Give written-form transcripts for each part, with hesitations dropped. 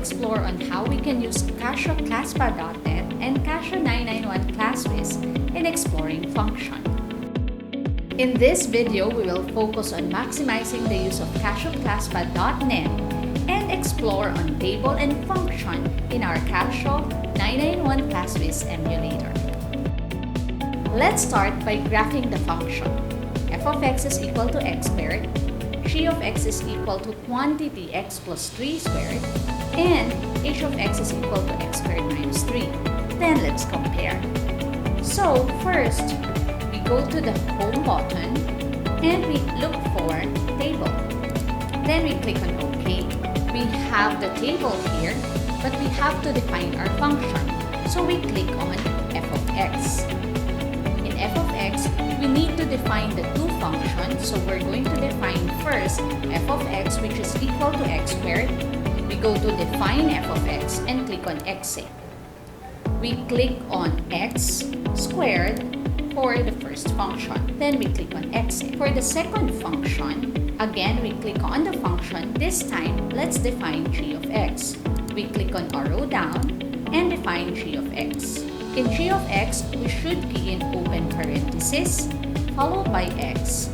explore on how we can use Casio ClassPad.net and Casio 991 ClassWiz in exploring function. In this video, we will focus on maximizing the use of Casio ClassPad.net and explore on table and function in our Casio 991 ClassWiz emulator. Let's start by graphing the function. f of x is equal to x squared, g of x is equal to quantity x plus 3 squared, and h of x is equal to x squared minus 3. Then let's compare. So first, we go to the home button and we look for table. Then we click on OK. We have the table here, but we have to define our function. So we click on f of x. In f of x, we need to define the two functions. So we're going to define first f of x, which is equal to x squared. We go to define f of x and click on exa. We click on x squared for the first function. Then we click on exa. For the second function, again, we click on the function. This time, let's define g of x. We click on arrow down and define g of x. In g of x, we should key in open parenthesis, followed by x,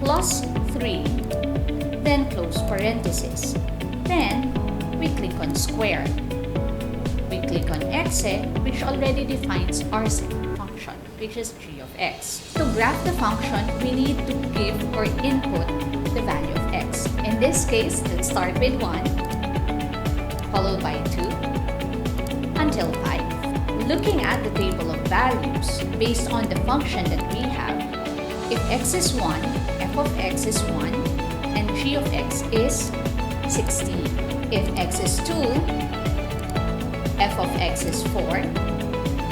plus 3, then close parenthesis. Then, we click on square. We click on exa, which already defines our second function, which is g of x. To graph the function, we need to give or input the value of x. In this case, let's start with 1, followed by 2, until 5. Looking at the table of values, based on the function that we have, if x is 1, f of x is 1, and g of x is 16. If x is 2, f of x is 4,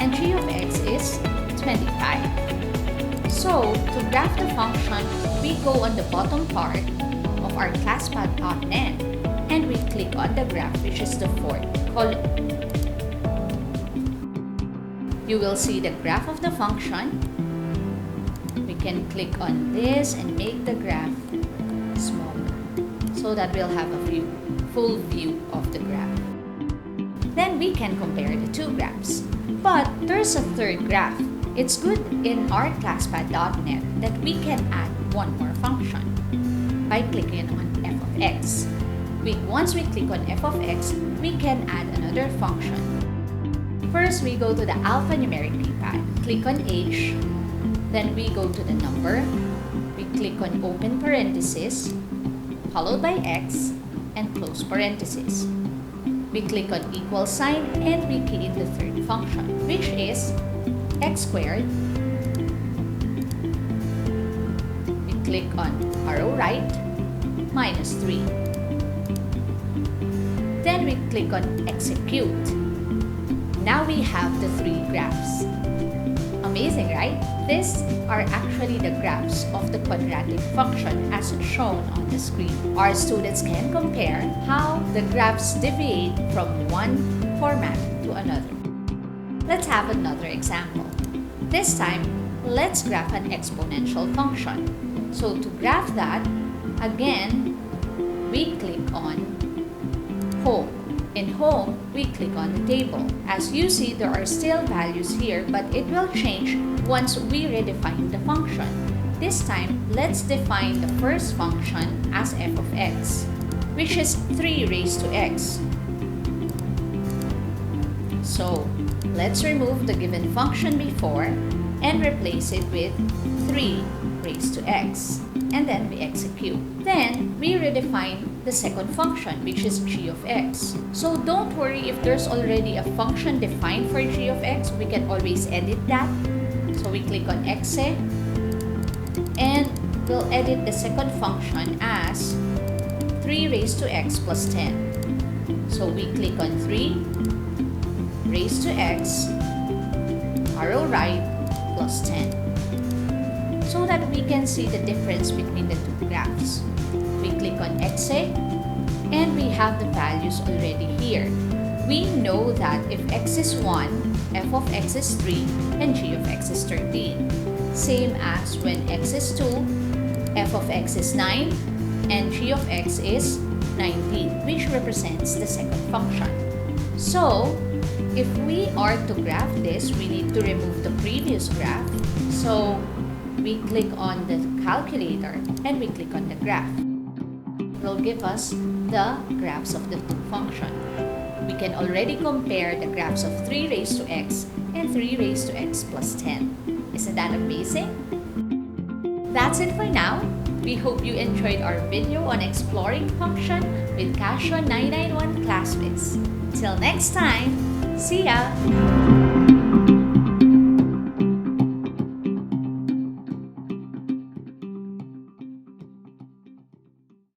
and g of x is 25. So, to graph the function, we go on the bottom part of our ClassPad.net and we click on the graph, which is the fourth column. You will see the graph of the function. We can click on this and make the graph smaller so that we'll have a full view of the graph. Then we can compare the two graphs. But there's a third graph. It's good in our ClassPad.net that we can add one more function by clicking on f of x. Once we click on f of x, we can add another function. First, we go to the alphanumeric keypad, click on H, then we go to the number, we click on open parenthesis, followed by x, and close parenthesis. We click on equal sign and we key in the third function, which is x squared. We click on arrow right, minus 3. Then we click on execute. Now we have the three graphs. Amazing, right? These are actually the graphs of the quadratic function as shown on the screen. Our students can compare how the graphs deviate from one format to another. Let's have another example. This time, let's graph an exponential function. So to graph that, again, we click on home. In home, we click on the table. As you see, there are still values here, but it will change once we redefine the function. This time, let's define the first function as f of x, which is 3 raised to x. So, let's remove the given function before and replace it with 3 raised to x. And then we execute. Then, we redefine the second function, which is g of x. So don't worry if there's already a function defined for g of x, we can always edit that. So we click on exa, and we'll edit the second function as 3 raised to x plus 10. So we click on 3 raised to x, arrow right, plus 10. So that we can see the difference between the two graphs. We click on exa, and we have the values already here. We know that if x is 1, f of x is 3, and g of x is 13. Same as when x is 2, f of x is 9, and g of x is 19, which represents the second function. So, if we are to graph this, we need to remove the previous graph. So, we click on the calculator and we click on the graph. It will give us the graphs of the two functions. We can already compare the graphs of 3 raised to x and 3 raised to x plus 10. Isn't that amazing? That's it for now. We hope you enjoyed our video on exploring function with Casio 991 ClassWiz. Till next time, see ya!